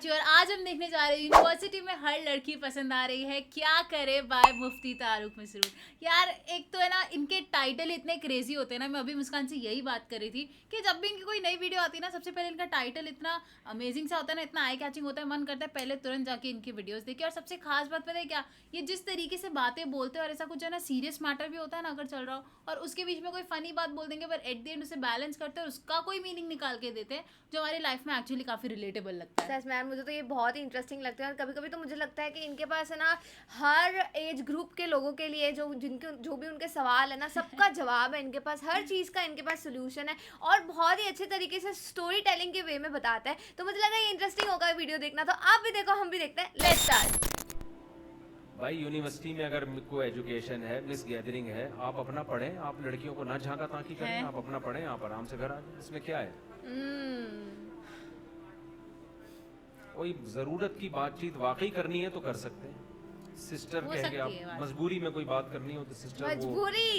साक्षी और आज हम देखने जा रहे हैं यूनिवर्सिटी में हर लड़की पसंद आ रही है क्या करे बाय मुफ्ती तारुक मसरूर। यार एक तो है ना इनके टाइटल इतने क्रेजी होते हैं ना, मैं अभी मुस्कान से यही बात कर रही थी कि जब भी इनकी कोई नई वीडियो आती है ना सबसे पहले इनका टाइटल इतना अमेजिंग सा होता है ना, इतना आई कैचिंग होता है, मन करता है पहले तुरंत जाके इनकी वीडियोस देखे। और सबसे खास बात पता है क्या, ये जिस तरीके से बातें बोलते हैं और ऐसा कुछ है ना सीरियस मैटर भी होता है ना अगर चल रहा हो और उसके बीच में कोई फनी बात बोल देंगे पर एट द एंड उसे बैलेंस करते हैं और उसका कोई मीनिंग निकाल के देते हैं जो हमारी लाइफ में एक्चुअली काफ़ी रिलेटेबल लगता है। सच मैम, मुझे तो ये बहुत ही इंटरेस्टिंग लगता है और कभी कभी तो मुझे लगता है कि इनके पास है ना हर एज ग्रुप के लोगों के लिए जो भी उनके सवाल है ना सबका जवाब है इनके पास, हर चीज़ का इनके पास सोल्यूशन है और बहुत ही अच्छे तरीके से स्टोरी टेलिंग के वे में बताता है। तो मुझे लगा ये इंटरेस्टिंग होगा वीडियो देखना, तो आप भी देखो हम भी देखते हैं। Let's start. भाई यूनिवर्सिटी में अगर कोई एजुकेशन है, मिस गैदरिंग है, आप अपना पढ़ें, आप लड़कियों को ना झांका ताकी करें, आप अपना पढ़ें, आप आराम से घर आ जाए, इसमें क्या है? कोई जरूरत की बातचीत वाकई करनी है तो कर सकते हैं, सिस्टर कह के आप मजबूरी में कोई बात करनी हो तो सिस्टर मजबूरी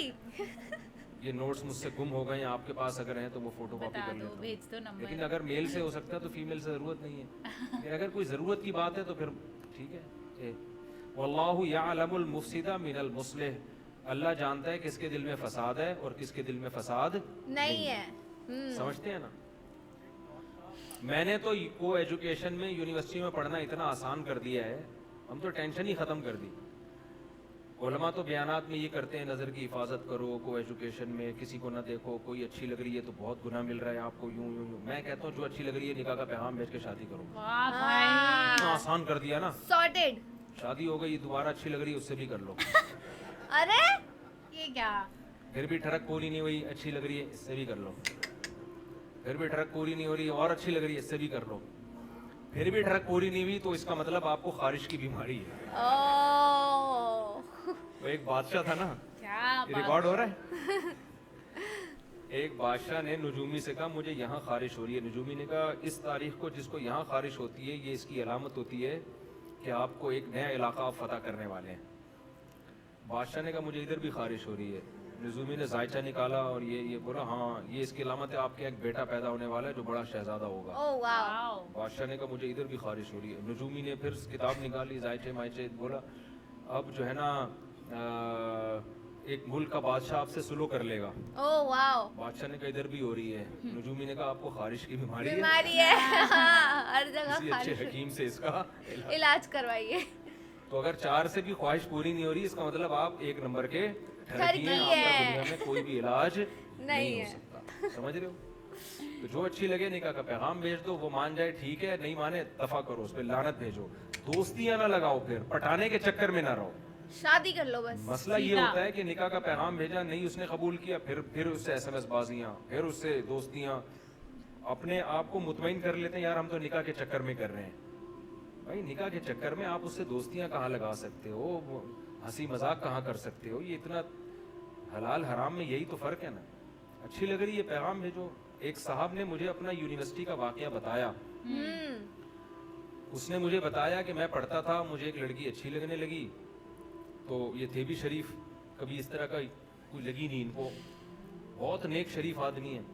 ये नोट्स मुझसे गुम हो गए, आपके पास अगर हैं तो वो फोटो कॉपी कर लेता भेज दो नंबर। लेकिन अगर मेल से हो सकता है तो फीमेल से जरूरत नहीं है। अगर कोई जरूरत की बात है तो फिर ठीक है। वल्लाहु यअलमुल मुफसिदा मिनल मुस्लिह, अल्लाह जानता है किसके दिल में फसाद है और किसके दिल में फसाद नहीं है। समझते हैं ना? मैंने तो को एजुकेशन में यूनिवर्सिटी में पढ़ना इतना आसान कर दिया है, हम तो टेंशन ही खत्म कर दी। उलमा तो बयानात में ये करते हैं नज़र की हिफाजत करो, को एजुकेशन में किसी को ना देखो, कोई अच्छी लग रही है तो बहुत गुनाह मिल रहा है आपको, यूं यूं यूं। मैं कहता हूँ जो अच्छी लग रही है निकाह का पैगाम भेज के शादी करो। इतना आसान कर दिया ना, सॉर्टेड। शादी हो गई, दोबारा अच्छी लग रही है उससे भी कर लो। अरे ये क्या, फिर भी ठड़क पूरी नहीं हुई, अच्छी लग रही है इससे भी कर लो। फिर भी ठड़क पूरी नहीं हो रही और अच्छी लग रही है इससे भी कर लो। फिर भी ठड़क पूरी नहीं हुई तो इसका मतलब आपको खारिश की बीमारी है। वो एक बादशाह था ना, रिकॉर्ड हो रहा है। एक बादशाह ने नजूमी से कहा मुझे यहाँ खारिश हो रही है। नजूमी ने कहा इस तारीख को जिसको यहाँ खारिश होती है ये इसकी अलामत होती है कि आपको एक नया इलाका आप फतह करने वाले हैं। बादशाह ने कहा मुझे इधर भी खारिश हो रही है। नजूमी ने जायचा निकाला और ये बोला हाँ ये इसकी अलामत है, आपके एक बेटा पैदा होने वाला है जो बड़ा शहजादा होगा। बादशाह ने कहा मुझे इधर भी खारिश हो रही है। नजूमी ने फिर किताब निकाली, जायचे मायचे, बोला अब जो है ना एक मुल्क का बादशाह आपसे सुलह कर लेगा। बादशाह ने कहा इधर भी हो रही है। नजूमी ने कहा आपको खारिश की बीमारी है। हर जगह किसी अच्छे हकीम से इसका इलाज करवाइए। तो अगर 4 से भी ख्वाहिश पूरी नहीं हो रही इसका मतलब आप 1 नंबर के ठरकी हैं, आपका दुनिया में कोई भी इलाज नहीं हो सकता। समझ रहे हो? तो जो अच्छी लगे निकाह का पैगाम भेज दो, वो मान जाए ठीक है, नहीं माने दफा करो, उस पर लानत भेजो। दोस्तियां ना लगाओ, फिर पटाने के चक्कर में ना रहो, शादी कर लो बस। मसला ये होता है कि निकाह का पैगाम भेजा, नहीं उसने कबूल किया, फिर उससे SMS बाजियां, फिर उससे दोस्तियां। अपने आप को मुतमईन कर लेते हैं यार हम तो निकाह के चक्कर में कर रहे हैं। भाई निकाह के चक्कर में आप उससे दोस्तियां कहाँ लगा सकते हो, हंसी मजाक कहाँ कर सकते हो? ये इतना हलाल हराम में यही तो फर्क है ना। अच्छी लग रही है पैगाम भेजो। एक साहब ने मुझे अपना यूनिवर्सिटी का वाकया बताया। उसने मुझे बताया कि मैं पढ़ता था, मुझे एक लड़की अच्छी लगने लगी, तो ये थे भी शरीफ, कभी इस तरह का कोई लगी नहीं इनको, बहुत नेक शरीफ आदमी है।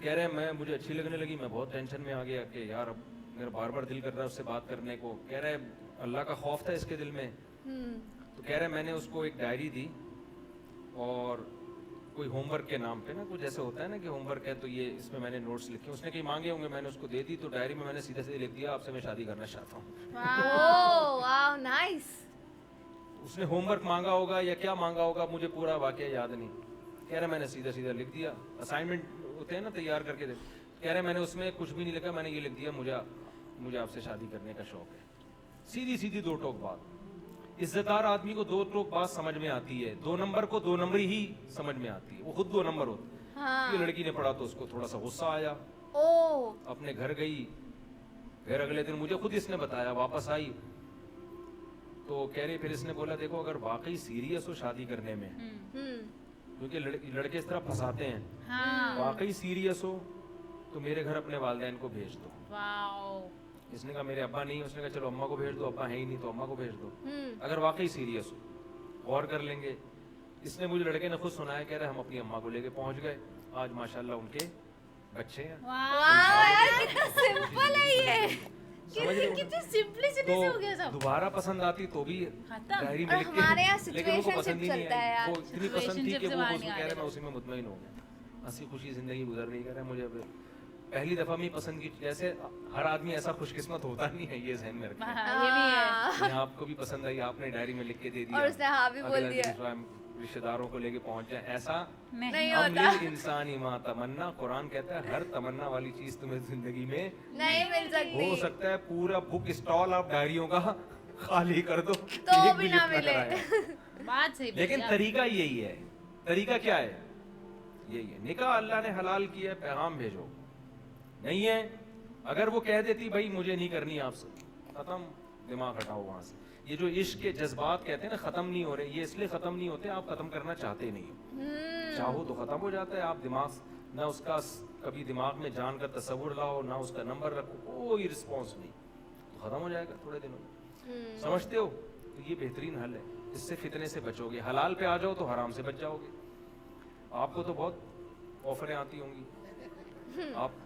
कह रहे हैं मुझे अच्छी लगने लगी, मैं बहुत टेंशन में आ गया कि यार अब मेरा बार बार दिल कर रहा है उससे बात करने को। कह रहे अल्लाह का खौफ था इसके दिल में। तो कह रहे मैंने उसको एक डायरी दी और कोई होमवर्क के नाम पे ना, कुछ ऐसे होता है ना कि होमवर्क है तो ये इसमें मैंने नोट्स लिखे, उसने कहीं मांगे होंगे, मैंने उसको दे दी। तो डायरी में मैंने सीधे सीधे लिख दिया आपसे मैं शादी करना चाहता हूँ। Wow nice. उसने होमवर्क मांगा होगा या क्या मांगा होगा, मुझे पूरा वाकया याद नहीं। कह रहे मैंने सीधा सीधा लिख दिया, असाइनमेंट होते हैं ना तैयार करके दे। कह रहे मैंने उसमें कुछ भी नहीं लिखा, मैंने ये लिख दिया मुझे आपसे शादी करने का शौक है। सीधी सीधी 2 टोक बात। इज्जतदार आदमी को 2 टोक बात समझ में आती है, 2 नंबर को 2 नंबर ही समझ में आती है, वो खुद 2 नंबर होता है। ये लड़की ने पढ़ा तो उसको थोड़ा सा गुस्सा आया, अपने घर गई। फिर अगले दिन मुझे खुद इसने बताया, वापस आई तो कह रही, फिर इसने बोला देखो अगर वाकई सीरियस हो शादी करने में, क्योंकि लड़के इस तरह फंसाते हैं, वाकई सीरियस हो तो मेरे घर अपने वालिदैन को भेज दो। इसने कहा मेरे अब्बा नहीं, उसने कहा चलो अम्मा को भेज दो, अब्बा है ही नहीं तो अम्मा को भेज दो। अगर वाकई सीरियस हो गौर कर लेंगे। इसने मुझे लड़के ने खुद सुनाया, कह रहे हम अपनी अम्मा को लेके पहुंच गए, आज माशाल्लाह उनके बच्चे हैं। वाह यार कितना सिंपल है ये। समझ कितनी सिंपलिसिटी से हो गया तो सब। दोबारा पसंद आती तो भी खत्म। डायरी में और लिख के, हमारे यहाँ लेकिन उनको situationship पसंद ही नहीं चलता है आई। यार। वो इतनी पसंद थी Situationship कि से वो बाहर उसको नहीं आ कह रहे रहे मैं उसी में मुतमईन हो गया, हंसी खुशी जिंदगी गुजर रही, कह रहा मुझे अब पहली दफा में पसंद की, जैसे हर आदमी ऐसा खुशकिस्मत होता नहीं है, ये ज़हन में रखें। हाँ, ये भी है। ये आपको भी पसंद आई, आपने डायरी में लिख के दे दिया और उसने हाँ भी बोल अगला दिया। दिन हम रिश्तेदारों को लेके पहुंच जाए, ऐसा नहीं होता। अमलिल इंसानी मा तमन्ना, कुरान कहता है हर तमन्ना वाली चीज तुम्हें जिंदगी में नहीं मिल सकती। हो सकता है पूरा बुक स्टॉल आप डायरियों का खाली कर दो तो एक भी भी ना लिफ्ट मिले। कराया। बात सही बोली लेकिन आप। तरीका यही है, तरीका क्या है, यही है, निकाह अल्लाह ने हलाल किया है, पैगाम भेजो। नहीं है, अगर वो कह देती भाई मुझे नहीं करनी आपसे, खत्म, दिमाग हटाओ वहां से। ये जो इश्क के जज्बात कहते हैं ना खत्म नहीं हो रहे, ये इसलिए खत्म नहीं होते आप खत्म करना चाहते नहीं हो। चाहो तो खत्म हो जाता है, आप दिमाग ना उसका कभी दिमाग में जान का तस्वुर लाओ, ना उसका नंबर रखो, कोई रिस्पॉन्स नहीं, तो खत्म हो जाएगा थोड़े दिनों में। समझते हो? तो ये बेहतरीन हल है, इससे फितने से बचोगे। हलाल पे आ जाओ तो हराम से बच जाओगे। आपको तो बहुत ऑफरें आती होंगी, आप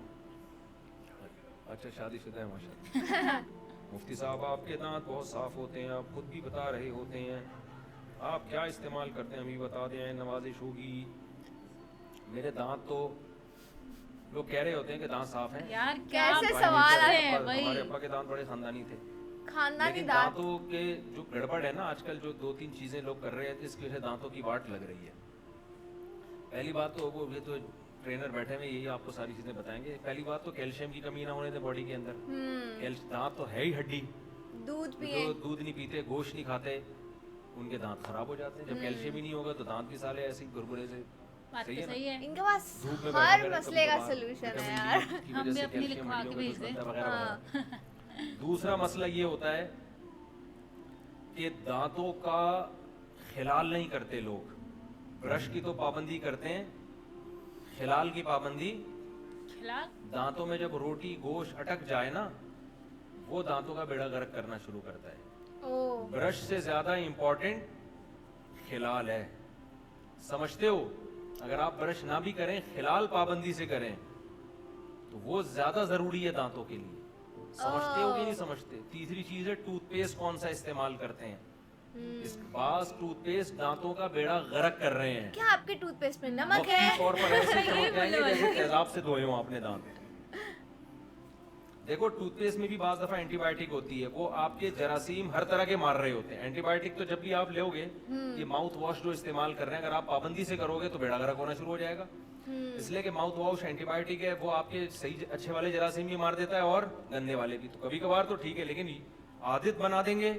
अच्छा शादीशुदा है माशाल्लाह। मुफ्ती साहब आपके दांत बहुत साफ होते हैं, आप खुद भी बता रहे होते हैं, आप क्या इस्तेमाल करते हैं, हम भी बता दें, नवाजिश होगी। मेरे दांत तो लोग कह रहे होते हैं कि दांत साफ हैं। यार क्या कैसे बात सवाल कर आ रहे रहे हैं भाई। हमारे अब्बा के दांत बड़े खानदानी थे, खानदानी लेकिन दांत। दांतों के जो गड़बड़ है ना आजकल, जो 2-3 चीजें लोग कर रहे हैं इसकी वजह से दांतों की वाट लग रही है। पहली बात तो वो, ये तो ट्रेनर बैठे हुए यही आपको सारी चीजें बताएंगे। पहली बात तो कैल्शियम की कमी ना होने दे बॉडी के अंदर। दांत तो है ही हड्डी, दूध पिए। जो दूध नहीं पीते, गोश्त नहीं खाते, उनके दांत खराब हो जाते हैं। जब कैल्शियम ही नहीं होगा तो दांत भी साले ऐसे ही गुरगुरे से। बात तो सही है ना? सही है। इनके पास धूप में हर बैठे मसले का कभी-कभार सोल्यूशन है विटामिन यार। डी की हम वजह भी से अपनी कैल्शियम लिखवा के हड्डियों में भेज घुस दें। बनता है वगैरह हाँ। वगैरह। दूसरा मसला ये होता है कि दांतों का खिलाल नहीं करते लोग। ब्रश की तो पाबंदी करते हैं, खिलाल की पाबंदी। खिला दांतों में जब रोटी गोश्त अटक जाए ना, वो दांतों का बेड़ा गर्क करना शुरू करता है। ओ ब्रश से ज्यादा इंपॉर्टेंट खिलाल है, समझते हो? अगर आप ब्रश ना भी करें, खिलाल पाबंदी से करें, तो वो ज्यादा जरूरी है दांतों के लिए। समझते हो कि नहीं समझते? तीसरी चीज है टूथपेस्ट कौन सा इस्तेमाल करते हैं। इस पास टूथपेस्ट दांतों का बेड़ा गर्क कर रहे हैं। क्या आपके टूथपेस्ट में नमक वक्ती है? तौर पर ऐसे यही चमक बोलने जाएंगे वाली जैसे थी। तेजाब से धोए हो आपने दांत। देखो टूथपेस्ट में भी बाज दफा एंटीबायोटिक होती है, वो आपके जरासीम हर तरह के मार रहे होते हैं। एंटीबायोटिक तो जब भी आप लोगे, ये माउथ वॉश जो इस्तेमाल कर रहे हैं, अगर आप पाबंदी से करोगे तो बेड़ा गर्क होना शुरू हो जाएगा। इसलिए कि माउथ वॉश एंटीबायोटिक है, वो आपके सही अच्छे वाले जरासीम भी मार देता है और गंदे वाले भी। तो कभी कभार तो ठीक है, लेकिन आदत बना देंगे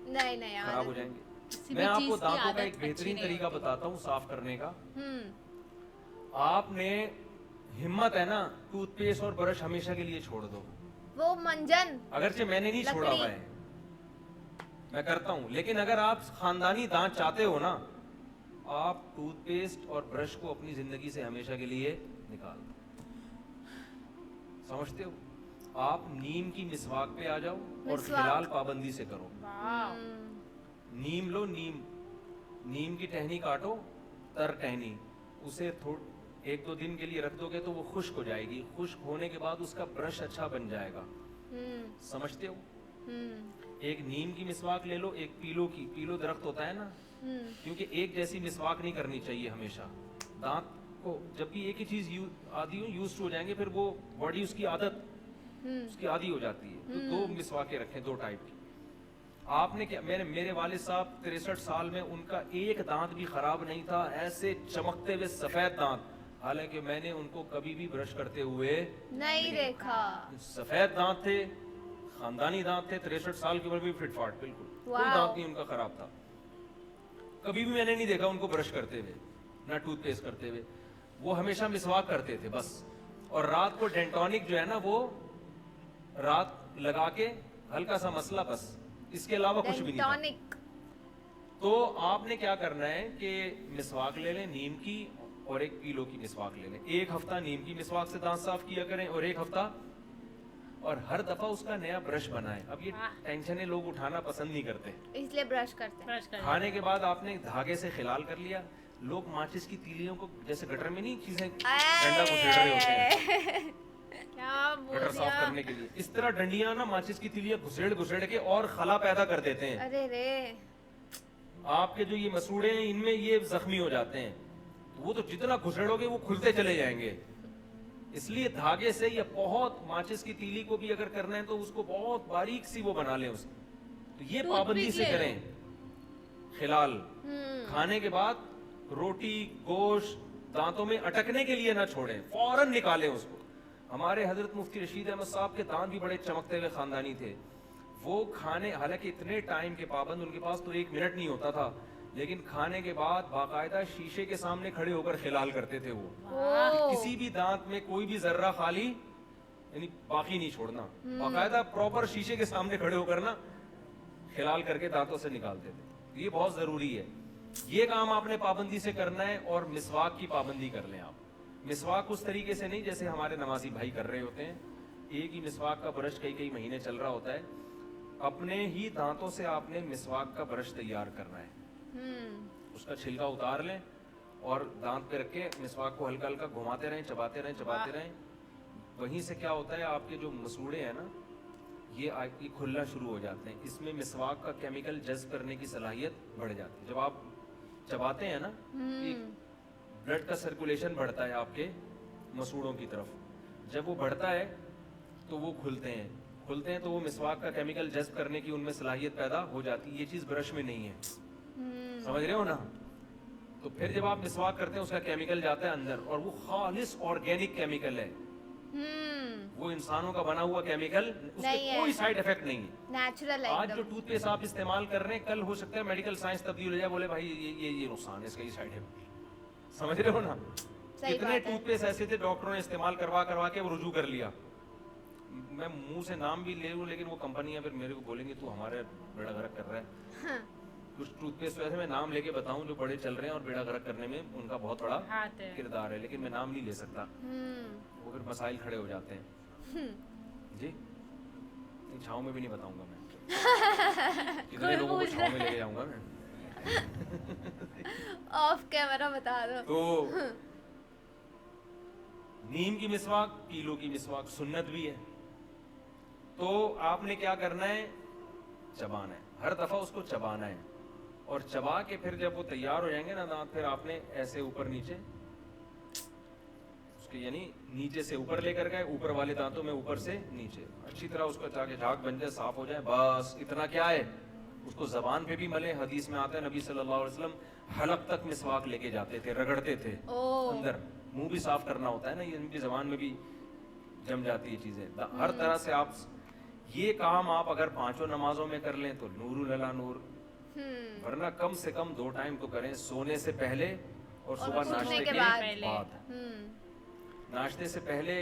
नहीं नहीं खराब हो यार। जाएंगे। किसी मैं भी आपको चीज़ की दांतों का आदत एक अच्छी बेहतरीन नहीं तरीका होती। बताता हूँ साफ करने का। हम्म। आपने हिम्मत है ना, टूथपेस्ट और ब्रश हमेशा के लिए छोड़ दो। वो मंजन। अगरचे मैंने नहीं छोड़ा लकड़ी। हुआ है, मैं करता हूं, लेकिन अगर आप खानदानी दांत चाहते हो ना, आप टूथपेस्ट और ब्रश को अपनी जिंदगी से हमेशा के लिए निकाल दो। समझते हो? आप नीम की मिसवाक पे आ जाओ और मिसवाक। खिलाल पाबंदी से करो। वाह नीम लो, नीम की टहनी काटो, तर टहनी, उसे 1-2 दिन के लिए रख दोगे तो वो खुश्क हो जाएगी। खुश्क होने के बाद उसका ब्रश अच्छा बन जाएगा। समझते हो? एक नीम की मिसवाक ले लो, एक पीलो दरख्त होता है ना, क्योंकि एक जैसी मिसवाक नहीं करनी चाहिए हमेशा। दांत को जब भी एक ही चीज आदि यूज हो जाएंगे, फिर वो बॉडी उसकी आदत उसकी आदी हो जाती है। तो 2 मिसवाकें रखें, 2 टाइप की। आपने क्या, मेरे वालिद साहब 63 साल में उनका एक दांत भी खराब नहीं था, ऐसे चमकते हुए सफेद दांत, हालांकि मैंने उनको कभी भी ब्रश करते हुए नहीं देखा। सफेद दांत थे, खानदानी दांत थे, 63 साल की उम्र में फिटफाट, बिल्कुल कोई वाह। दांत नहीं उनका खराब था। कभी भी मैंने नहीं देखा उनको ब्रश करते हुए, ना टूथपेस्ट करते हुए। वो हमेशा मिसवाक करते थे बस, और रात को डेंटोनिक जो है ना, वो रात लगा के हल्का सा मसला, बस इसके अलावा कुछ भी नहीं था। टॉनिक। तो आपने क्या करना है कि मिसवाक ले लें नीम की, और एक पीलो की मिसवाक ले लें। 1 हफ्ता नीम की मिसवाक से दांत साफ किया करें, और 1 हफ्ता, और हर दफा उसका नया ब्रश बनाएं। अब ये टेंशन लोग उठाना पसंद नहीं करते। इसलिए ब्रश करते हैं। ब्रश कर खाने के बाद आपने धागे से खिलाल कर लिया। लोग माचिस की तीलियों को जैसे गटर में नहीं चीजें डंडा घुसेड़ रहे होते हैं, کیا بول گٹر صاف دیا. کرنے کے لیے. اس طرح ڈنڈیاں نا ماچس کی تیلیاں گھسیڑ کے اور خلا پیدا کر دیتے ہیں. ارے رے. آپ کے جو یہ مسوڑے ہیں ان میں یہ زخمی ہو جاتے ہیں. وہ تو جتنا گھسیڑو گے وہ کھلتے چلے جائیں گے. اس لیے دھاگے سے یا بہت ماچس کی تیلی کو بھی اگر کرنا ہے تو اس کو بہت باریک سی وہ بنا لیں اس کی. تو یہ پابندی سے کریں. خلال کھانے کے بعد روٹی گوشت دانتوں میں اٹکنے کے لیے نہ چھوڑیں, فوراً نکالیں اس کو. ہمارے حضرت مفتی رشید احمد صاحب کے دانت بھی بڑے چمکتے ہوئے خاندانی تھے. وہ کھانے, حالانکہ اتنے ٹائم کے پابند ان کے پاس تو 1 منٹ نہیں ہوتا تھا, لیکن کھانے کے بعد باقاعدہ شیشے کے سامنے کھڑے ہو کر خلال کرتے تھے. وہ کسی بھی دانت میں کوئی بھی ذرہ خالی یعنی باقی نہیں چھوڑنا, باقاعدہ پراپر شیشے کے سامنے کھڑے ہو کر نا خلال کر کے دانتوں سے نکالتے تھے. یہ بہت ضروری ہے. یہ کام آپ نے پابندی سے کرنا ہے. اور مسواک کی پابندی کر لیں آپ. مسواک اس طریقے سے نہیں جیسے ہمارے نمازی بھائی کر رہے ہوتے ہیں. ایک ہی مسواک کا برش کئی مہینے چل رہا ہوتا ہے. اپنے ہی دانتوں سے آپ نے مسواک کا برش تیار کرنا ہے. اس کا چھلکا اتار لیں اور دانت پہ رکھ کے مسواک کو ہلکا ہلکا گھماتے رہیں, چباتے رہیں. وہیں سے کیا ہوتا ہے, آپ کے جو مسوڑے ہیں نا یہ کھلنا شروع ہو جاتے ہیں. اس میں مسواک کا کیمیکل جذب کرنے کی صلاحیت بڑھ جاتی ہے. جب آپ چباتے ہیں نا بلڈ کا سرکولیشن بڑھتا ہے آپ کے مسوڑوں کی طرف. جب وہ بڑھتا ہے تو وہ کھلتے ہیں تو وہ مسواک کا کیمیکل جذب کرنے کی ان میں صلاحیت پیدا ہو جاتی ہے. یہ چیز برش میں نہیں ہے, سمجھ رہے ہو نا. تو پھر جب آپ مسواک کرتے ہیں اس کا کیمیکل جاتا ہے اندر, اور وہ خالص آرگینک کیمیکل ہے. وہ انسانوں کا بنا ہوا کیمیکل, اس کے کوئی سائیڈ افیکٹ نہیں ہے, نیچرل ہے. آج جو ٹوتھ پیسٹ آپ استعمال کر رہے ہیں کل ہو سکتا ہے میڈیکل سائنس تبدیل ہو جائے, بولے بھائی یہ نقصان ہے, اس کا یہ سائیڈ افیکٹ. سمجھ رہے ہو نا. کتنے ٹوتھ پیسٹ ایسے تھے ڈاکٹروں نے استعمال کروا کے وہ رجوع کر لیا. میں منہ سے نام بھی لے لوں لیکن وہ کمپنیاں پھر میرے کو بولیں گے تو ہمارے بیڑا غرق کر رہا ہے. کچھ ٹوتھ پیسٹ ویسے میں نام لے کے بتاؤں جو بڑے چل رہے ہیں اور بیڑا غرق کرنے میں ان کا بہت بڑا کردار ہے, لیکن میں نام نہیں لے سکتا, وہ پھر مسائل کھڑے ہو جاتے ہیں. جی چھاؤں میں بھی نہیں بتاؤں گا میں, کتنے لوگوں کو چھاؤں میں لے کے جاؤں گا میں. آف کیمرہ بتا دو. تو نیم کی مسواک, پیلو کی مسواک سنت بھی ہے. تو آپ نے کیا کرنا ہے, چبانا ہے, ہر دفعہ اس کو چبانا ہے. اور چبا کے پھر جب وہ تیار ہو جائیں گے نا دانت, پھر آپ نے ایسے اوپر نیچے اس کے یعنی نیچے سے اوپر لے کر گئے, اوپر والے دانتوں میں اوپر سے نیچے اچھی طرح اس کو تاکہ جھاگ بن جائے, صاف ہو جائے. بس اتنا کیا ہے, اس کو زبان پہ بھی ملے. حدیث میں آتا ہے نبی صلی اللہ علیہ وسلم حلق تک مسواک لے کے جاتے تھے, رگڑتے تھے اندر. منہ بھی صاف کرنا ہوتا ہے نا, یہ ان کی زبان میں بھی جم جاتی ہے چیزیں. ہر طرح سے آپ یہ کام آپ اگر 5 نمازوں میں کر لیں تو نور علی نور, ورنہ کم سے کم 2 ٹائم تو کریں, سونے سے پہلے اور صبح ناشتے کے بعد. ناشتے سے پہلے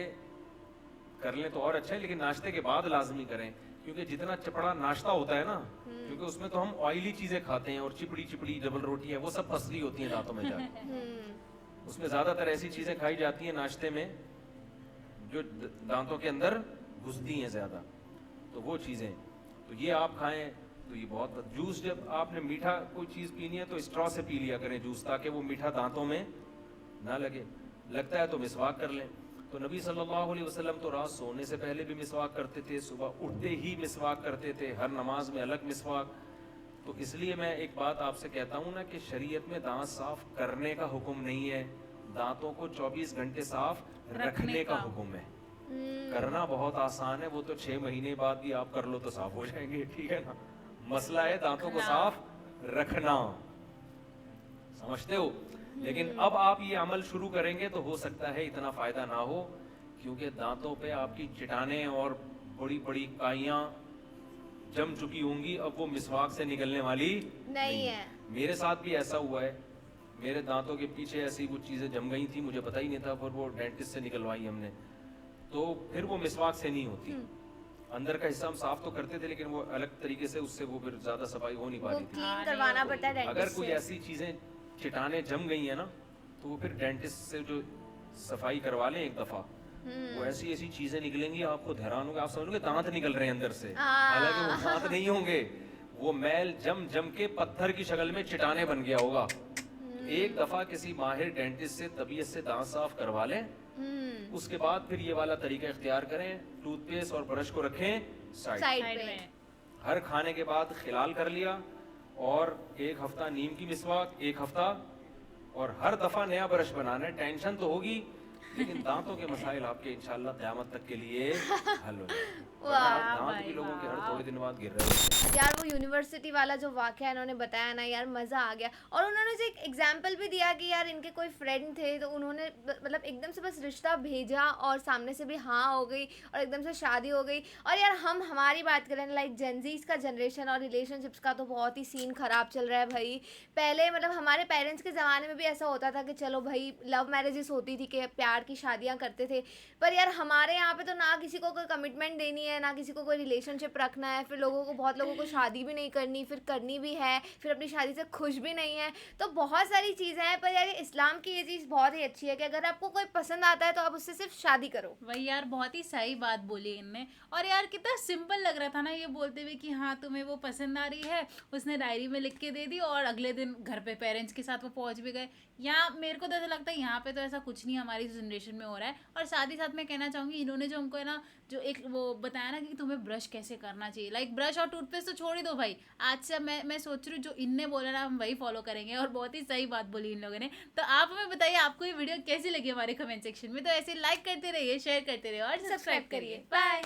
کر لیں تو اور اچھا ہے, لیکن ناشتے کے بعد لازمی کریں, کیونکہ جتنا چپڑا ناشتہ ہوتا ہے نا, کیونکہ اس میں تو ہم آئلی چیزیں کھاتے ہیں, اور چپڑی ڈبل روٹی ہے, وہ سب پسلی ہوتی ہیں دانتوں میں جا کے. اس میں زیادہ تر ایسی چیزیں کھائی جاتی ہیں ناشتے میں جو دانتوں کے اندر گھستی ہیں زیادہ, تو وہ چیزیں تو یہ آپ کھائیں تو یہ بہت. جوس جب آپ نے میٹھا کوئی چیز پینی ہے تو اسٹرا سے پی لیا کریں جوس, تاکہ وہ میٹھا دانتوں میں نہ لگے. لگتا ہے تو مسواک کر لیں. تو نبی صلی اللہ علیہ وسلم تو رات سونے سے پہلے بھی مسواک کرتے تھے, صبح اٹھتے ہی مسواک کرتے تھے, ہر نماز میں الگ مسواک. تو اس لیے میں ایک بات آپ سے کہتا ہوں نا کہ شریعت میں دانت صاف کرنے کا حکم نہیں ہے, دانتوں کو 24 گھنٹے صاف رکھنے کا حکم ہے. کرنا بہت آسان ہے, وہ تو 6 مہینے بعد بھی آپ کر لو تو صاف ہو جائیں گے, ٹھیک ہے نا. مسئلہ ہے دانتوں کو صاف رکھنا, سمجھتے ہو. لیکن اب آپ یہ عمل شروع کریں گے تو ہو سکتا ہے اتنا فائدہ نہ ہو, کیونکہ دانتوں پہ آپ کی چٹانیں اور بڑی بڑی کائیاں جم چکی ہوں گی, اب وہ مسواک سے نکلنے والی نہیں ہے. میرے ساتھ بھی ایسا ہوا ہے, میرے دانتوں کے پیچھے ایسی کچھ چیزیں جم گئی تھیں, مجھے پتہ ہی نہیں تھا, پھر وہ ڈینٹسٹ سے نکلوائی ہم نے, تو پھر وہ مسواک سے نہیں ہوتی. اندر کا حصہ ہم صاف تو کرتے تھے لیکن وہ الگ طریقے سے, اس سے وہ پھر زیادہ صفائی ہو نہیں پا رہی تھی. اگر کوئی ایسی چیزیں چٹانیں جم گئی ہیں نا تو وہ پھر ڈینٹسٹ سے جو صفائی کروا لیں ایک دفعہ, وہ ایسی چیزیں نکلیں گی آپ کو حیران ہوگا, آپ سمجھو گے دانت نکل رہے ہیں اندر سے, حالانکہ وہ دانت نہیں ہوں گے, وہ میل جم کے پتھر کی شکل میں چٹانے بن گیا ہوگا. ایک دفعہ کسی ماہر ڈینٹسٹ سے طبیعت سے دانت صاف کروا لیں उसके बाद फिर ये वाला तरीका इख्तियार करें, टूथपेस्ट और ब्रश को रखें साइड, साइड पे हर खाने के बाद खिलाल कर लिया, और 1 हफ्ता नीम की मिसवाक, 1 हफ्ता, और हर दफा नया ब्रश बनाना है। टेंशन तो होगी, लेकिन दांतों के मसाइल आपके इंशाल्लाह क़यामत तक के लिए हल हो जाएंगे। दांत भी लोगों के हर थोड़े दिन बाद गिर रहे हैं। यार वो यूनिवर्सिटी वाला जो वाक़या इन्होंने बताया ना यार, मज़ा आ गया। और उन्होंने जो एक एग्जाम्पल भी दिया कि यार इनके कोई फ्रेंड थे, तो उन्होंने मतलब एकदम से बस रिश्ता भेजा और सामने से भी हाँ हो गई और एकदम से शादी हो गई। और यार हम हमारी बात करें लाइक जेनजीज का जनरेशन और रिलेशनशिप्स का, तो बहुत ही सीन ख़राब चल रहा है भाई। पहले मतलब हमारे पेरेंट्स के ज़माने में भी ऐसा होता था कि चलो भाई लव मैरिजेस होती थी कि प्यार की शादियाँ करते थे, पर यार हमारे यहाँ पे तो ना किसी को कोई कमिटमेंट देनी है, ना किसी को कोई रिलेशनशिप रखना है, फिर लोगों को, बहुत लोगों को शादी भी नहीं करनी, फिर करनी भी है, फिर अपनी शादी से खुश भी नहीं है। तो बहुत सारी चीज़ें हैं, पर यार इस्लाम की ये चीज़ बहुत ही अच्छी है कि अगर आपको कोई पसंद आता है तो आप उससे सिर्फ शादी करो। वही यार, बहुत ही सही बात बोली इनने। और यार कितना सिंपल लग रहा था ना ये बोलते हुए कि हाँ तुम्हें वो पसंद आ रही है, उसने डायरी में लिख के दे दी और अगले दिन घर पे पेरेंट्स के साथ वो पहुंच भी गए। यहाँ मेरे को तो ऐसा लगता है यहाँ पे तो ऐसा कुछ नहीं हमारी जनरेशन में हो रहा है। और साथ ही साथ मैं कहना चाहूँगी, इन्होंने जो हमको है ना जो एक वो बताया ना कि तुम्हें ब्रश कैसे करना चाहिए, लाइक ब्रश और टूथपेस्ट तो छोड़ ही दो भाई, आज से मैं सोच रही हूँ जो इनने बोला ना हम वही फॉलो करेंगे। और बहुत ही सही बात बोली इन लोगों ने। तो आप हमें बताइए आपको ये वीडियो कैसी लगी हमारे कमेंट सेक्शन में। तो ऐसे लाइक करते रहिए, शेयर करते रहिए और सब्सक्राइब करिए। बाय।